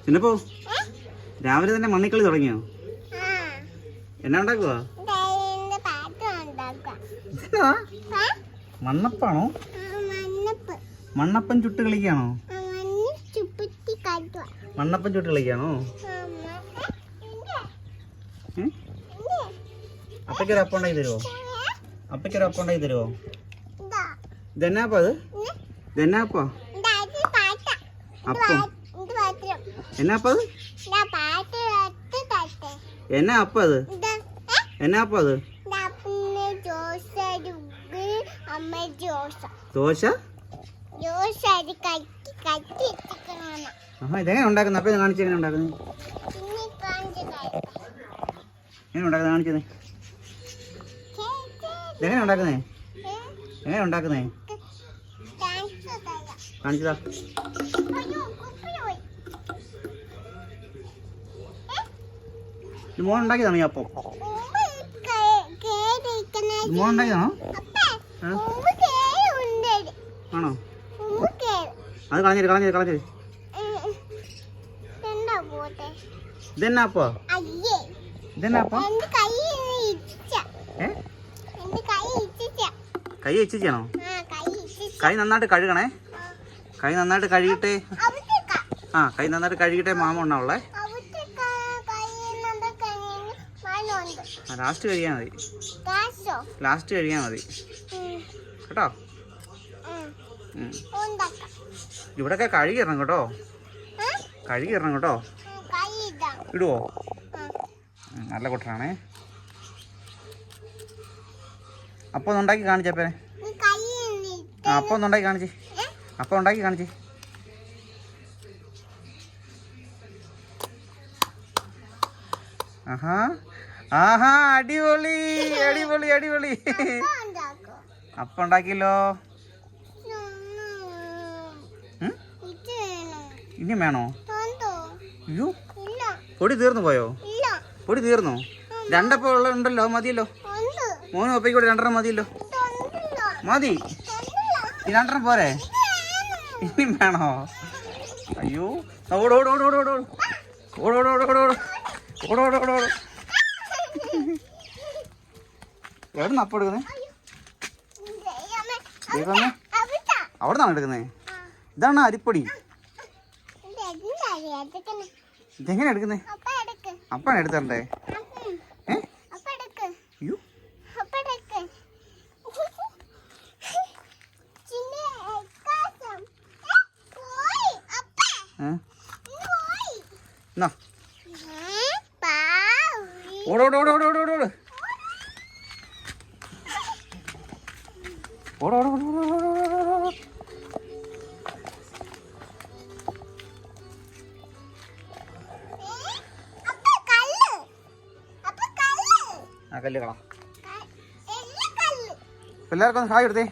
ചിന്നപ്പോ രാവിലെ തന്നെ മണ്ണിക്കളി തുടങ്ങിയോ? എന്നാ ഉണ്ടാക്കുവാ? മണ്ണപ്പാണോ? മണ്ണപ്പം ചുട്ട് കളിക്കാണോ? മണ്ണപ്പം ചുട്ട് കളിക്കാണോ? അപ്പയ്ക്കൊരു അപ്പം ഉണ്ടാക്കി തരുമോ? അപ്പയ്ക്കൊരു അപ്പം ഉണ്ടാക്കി തരുമോ? ഇതെന്നാപ്പാ അത്? ഇതെന്നാപ്പാ അപ്പം? എന്നാപ്പാ അത്? എന്നാ അപ്പം അത്? എന്നാ അപ്പം അത്? ദോശ? ഇതെങ്ങനെ ഉണ്ടാക്കുന്നത്? അപ്പം കാണിച്ചു എങ്ങനെ ഉണ്ടാക്കുന്നത്? എങ്ങനെ ഉണ്ടാക്കുന്നത് കാണിച്ചത്? ഇതെങ്ങനെ ഉണ്ടാക്കുന്നേ? എങ്ങനെ ഉണ്ടാക്കുന്നേ? കാണിച്ചതാ. മോൻ ഉണ്ടാക്കിയതാണോ ഈ അപ്പം? മോൻ ഉണ്ടാക്കിയതാണോ? ആണോ? അത് കളഞ്ഞത് കളഞ്ഞത് കളഞ്ഞത്. ഇതെന്നാ അപ്പോ? ഇതെന്നാ അപ്പം? കൈ ഇച്ചിച്ചാണോ? കൈ നന്നായിട്ട് കഴുകണേ. കൈ നന്നായിട്ട് കഴുകിട്ടേ. കൈ നന്നായിട്ട് കഴുകിട്ടേ മാമ ഉണ്ടാവുള്ളേ. ലാസ്റ്റ് കഴിയാൽ മതി. ലാസ്റ്റ് കഴിയാൽ മതി കേട്ടോ. ഇവിടെയൊക്കെ കഴുകിടണം കേട്ടോ. കഴുകിടണം കേട്ടോ. ഇടുവോ? നല്ല കുട്ടനാണേ. അപ്പം ഒന്ന് ഉണ്ടാക്കി കാണിച്ചപ്പേ. അപ്പം ഒന്ന് ഉണ്ടാക്കി കാണിച്ച്. അപ്പം ഉണ്ടാക്കി കാണിച്ച്. ആഹാ ആഹാ, അടിപൊളി അടിപൊളി അടിപൊളി. അപ്പം ഉണ്ടാക്കിയല്ലോ. ഇനിയും വേണോ? അയ്യോ, പൊടി തീർന്നു പോയോ? പൊടി തീർന്നോ? രണ്ടപ്പം ഉണ്ടല്ലോ, മതിയല്ലോ. മോനും ഒപ്പയ്ക്ക് കൂടെ രണ്ടെണ്ണം മതിയല്ലോ. മതി, ഈ രണ്ടെണ്ണം പോരെ? ഇനിയും വേണോ? അയ്യോ, ഓടോടോടോടോടോ ഓടോടോടോടോടോ ഓടോടോടോടോ. എവിടുന്ന് അപ്പം എടുക്കുന്നേ? അവിടെ നിന്നാണ് എടുക്കുന്നേ. ഇതാണ് അരിപ്പൊടി. ഇതെങ്ങനെ എടുക്കുന്നേ? അപ്പാണ് എടുത്തണ്ടേ? അയ്യോ, ഓടോടോടോടോടോടോ ഓടോടോടോടോടോ. ആ കല്ല് കളാം. എല്ലാവർക്കും ഒന്ന് ഹായ് എടുത്തേ.